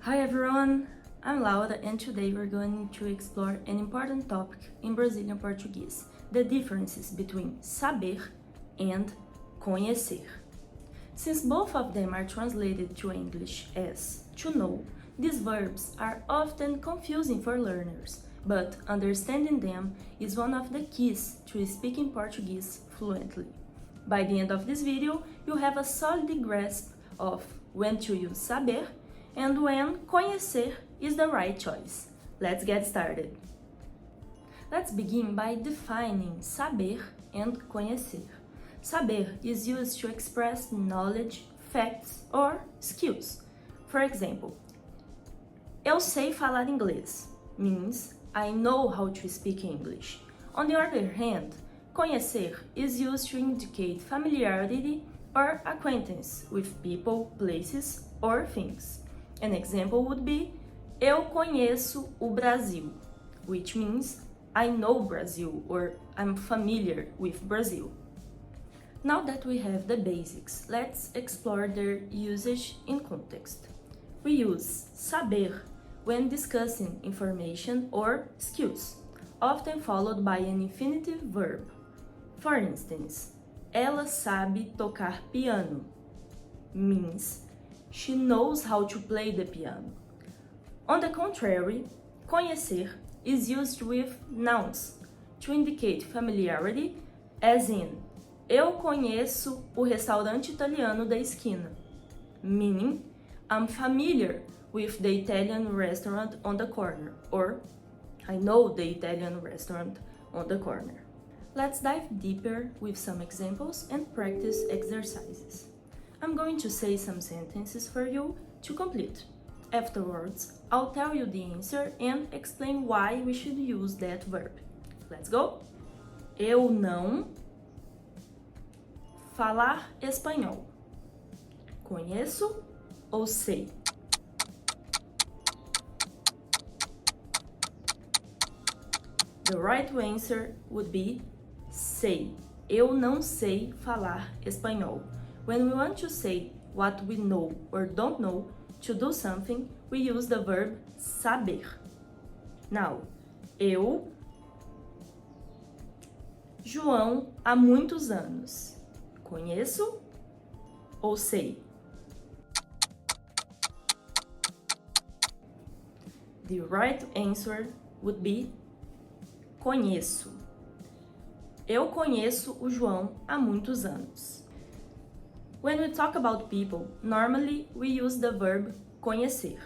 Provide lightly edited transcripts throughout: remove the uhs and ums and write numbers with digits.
Hi everyone, I'm Laura and today we're going to explore an important topic in Brazilian Portuguese, the differences between saber and conhecer. Since both of them are translated to English as to know, these verbs are often confusing for learners, but understanding them is one of the keys to speaking Portuguese fluently. By the end of this video, you'll have a solid grasp of when to use saber and when conhecer is the right choice. Let's get started. Let's begin by defining saber and conhecer. Saber is used to express knowledge, facts, or skills. For example, eu sei falar inglês means I know how to speak English. On the other hand, conhecer is used to indicate familiarity or acquaintance with people, places, or things. An example would be eu conheço o Brasil, which means I know Brazil or I'm familiar with Brazil. Now that we have the basics, let's explore their usage in context. We use saber when discussing information or skills, often followed by an infinitive verb. For instance, ela sabe tocar piano means she knows how to play the piano. On the contrary, conhecer is used with nouns to indicate familiarity, as in eu conheço o restaurante italiano da esquina, meaning I'm familiar with the Italian restaurant on the corner, or I know the Italian restaurant on the corner. Let's dive deeper with some examples and practice exercises. I'm going to say some sentences for you to complete. Afterwards, I'll tell you the answer and explain why we should use that verb. Let's go! Eu não falar espanhol. Conheço ou sei? The right answer would be sei. Eu não sei falar espanhol. When we want to say what we know or don't know to do something, we use the verb saber. Now, eu, João, há muitos anos. Conheço ou sei? The right answer would be conheço. Eu conheço o João há muitos anos. When we talk about people, normally we use the verb conhecer.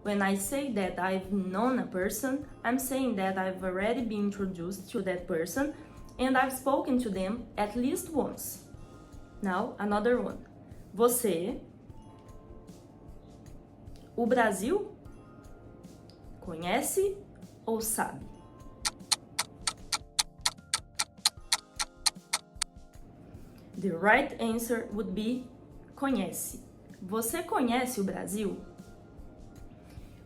When I say that I've known a person, I'm saying that I've already been introduced to that person and I've spoken to them at least once. Now, another one. Você, o Brasil, conhece ou sabe? The right answer would be conhece. Você conhece o Brasil?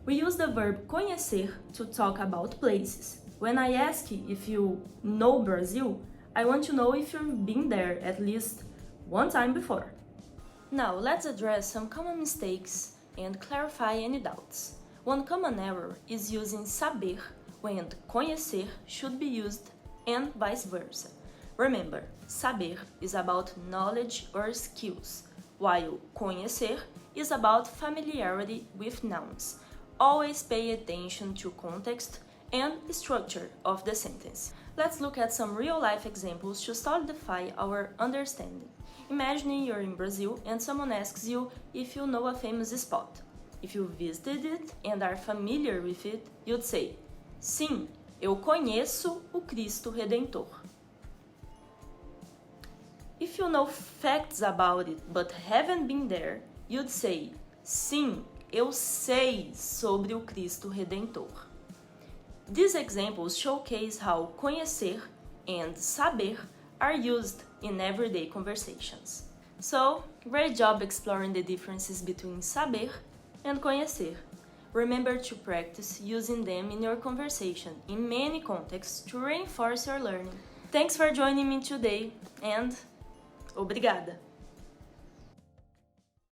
We use the verb conhecer to talk about places. When I ask if you know Brazil, I want to know if you've been there at least one time before. Now let's address some common mistakes and clarify any doubts. One common error is using saber when conhecer should be used and vice versa. Remember, saber is about knowledge or skills, while conhecer is about familiarity with nouns. Always pay attention to context and structure of the sentence. Let's look at some real-life examples to solidify our understanding. Imagine you're in Brazil and someone asks you if you know a famous spot. If you visited it and are familiar with it, you'd say, sim, eu conheço o Cristo Redentor. If you know facts about it but haven't been there, you'd say, sim, eu sei sobre o Cristo Redentor. These examples showcase how conhecer and saber are used in everyday conversations. So, great job exploring the differences between saber and conhecer. Remember to practice using them in your conversation in many contexts to reinforce your learning. Thanks for joining me today and obrigada!